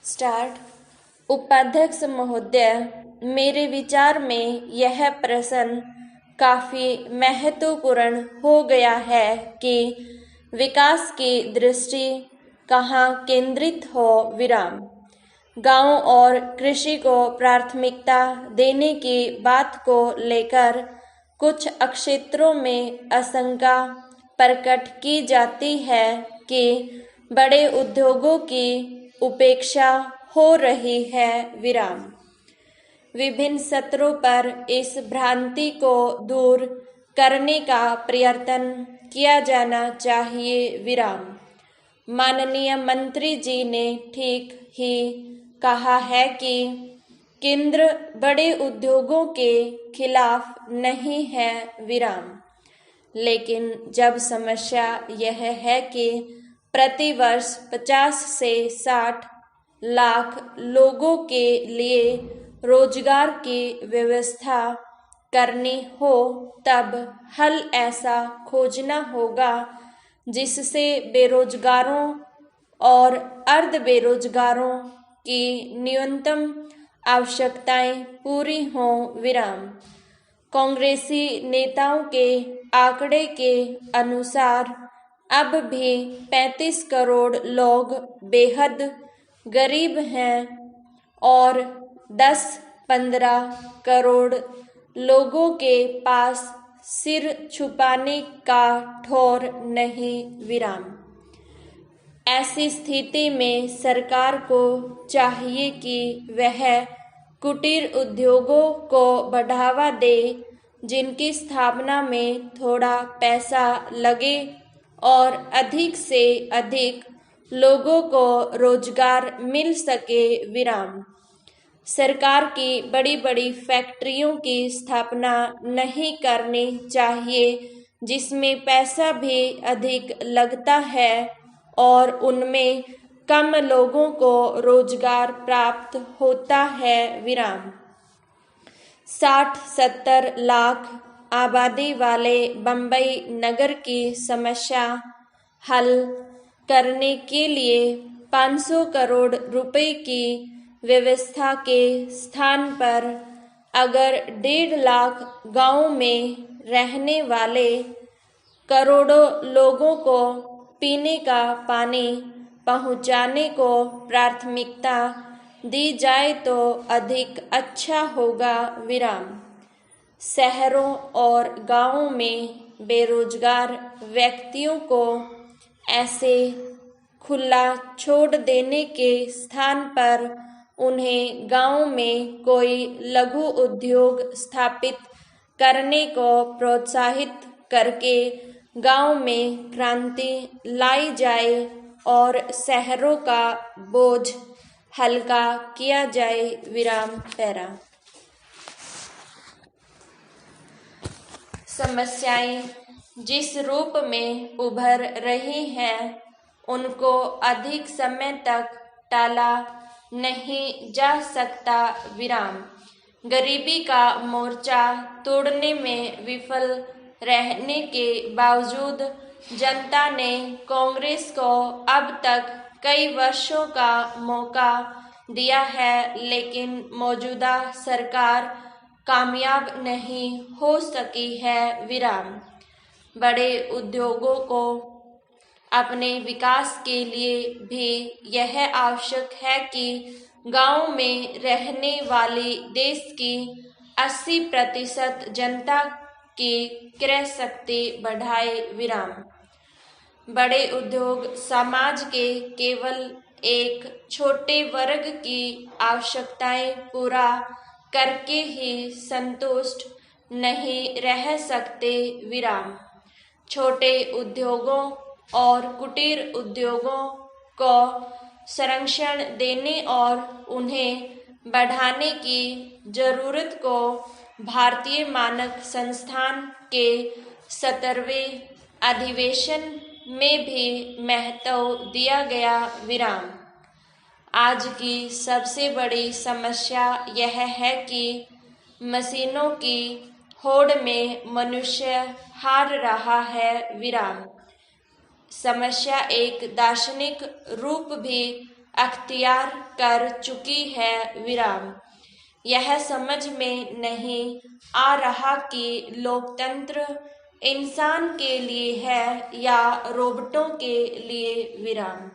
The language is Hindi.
स्टार्ट। उपाध्यक्ष महोदय, मेरे विचार में यह प्रश्न काफी महत्वपूर्ण हो गया है कि विकास की दृष्टि कहाँ केंद्रित हो। विराम। गांव और कृषि को प्राथमिकता देने की बात को लेकर कुछ क्षेत्रों में आशंका प्रकट की जाती है कि बड़े उद्योगों की उपेक्षा हो रही है। विराम। विभिन्न स्तरों पर इस भ्रांति को दूर करने का प्रयत्न किया जाना चाहिए। विराम। माननीय मंत्री जी ने ठीक ही कहा है कि केंद्र बड़े उद्योगों के खिलाफ नहीं है। विराम। लेकिन जब समस्या यह है कि प्रतिवर्ष 50 से 60 लाख लोगों के लिए रोजगार की व्यवस्था करनी हो, तब हल ऐसा खोजना होगा जिससे बेरोजगारों और अर्ध बेरोजगारों की न्यूनतम आवश्यकताएं पूरी हों। विराम। कांग्रेसी नेताओं के आंकड़े के अनुसार अब भी 35 करोड़ लोग बेहद गरीब हैं और 10-15 करोड़ लोगों के पास सिर छुपाने का ठौर नहीं। विराम। ऐसी स्थिति में सरकार को चाहिए कि वह कुटीर उद्योगों को बढ़ावा दे, जिनकी स्थापना में थोड़ा पैसा लगे और अधिक से अधिक लोगों को रोजगार मिल सके। विराम। सरकार की बड़ी बड़ी फैक्ट्रियों की स्थापना नहीं करनी चाहिए, जिसमें पैसा भी अधिक लगता है और उनमें कम लोगों को रोजगार प्राप्त होता है। विराम। 60-70 लाख आबादी वाले बम्बई नगर की समस्या हल करने के लिए 500 करोड़ रुपए की व्यवस्था के स्थान पर अगर 1.5 लाख गांवों में रहने वाले करोड़ों लोगों को पीने का पानी पहुंचाने को प्राथमिकता दी जाए तो अधिक अच्छा होगा। विराम। शहरों और गांवों में बेरोजगार व्यक्तियों को ऐसे खुला छोड़ देने के स्थान पर उन्हें गांव में कोई लघु उद्योग स्थापित करने को प्रोत्साहित करके गांव में क्रांति लाई जाए और शहरों का बोझ हल्का किया जाए। विराम। पैरा। समस्याएं जिस रूप में उभर रही हैं, उनको अधिक समय तक टाला नहीं जा सकता। विराम। गरीबी का मोर्चा तोड़ने में विफल रहने के बावजूद जनता ने कांग्रेस को अब तक कई वर्षों का मौका दिया है, लेकिन मौजूदा सरकार कामयाब नहीं हो सकी है। विराम। बड़े उद्योगों को अपने विकास के लिए भी यह आवश्यक है कि गांव में रहने वाली देश की 80% जनता की क्रय शक्ति बढ़ाए। विराम। बड़े उद्योग समाज के केवल एक छोटे वर्ग की आवश्यकताएं पूरा करके ही संतुष्ट नहीं रह सकते। विराम। छोटे उद्योगों और कुटीर उद्योगों को संरक्षण देने और उन्हें बढ़ाने की जरूरत को भारतीय मानक संस्थान के 17वें अधिवेशन में भी महत्व दिया गया। विराम। आज की सबसे बड़ी समस्या यह है कि मशीनों की होड़ में मनुष्य हार रहा है। विराम। समस्या एक दार्शनिक रूप भी अख्तियार कर चुकी है विराम। यह समझ में नहीं आ रहा कि लोकतंत्र इंसान के लिए है या रोबोटों के लिए विराम।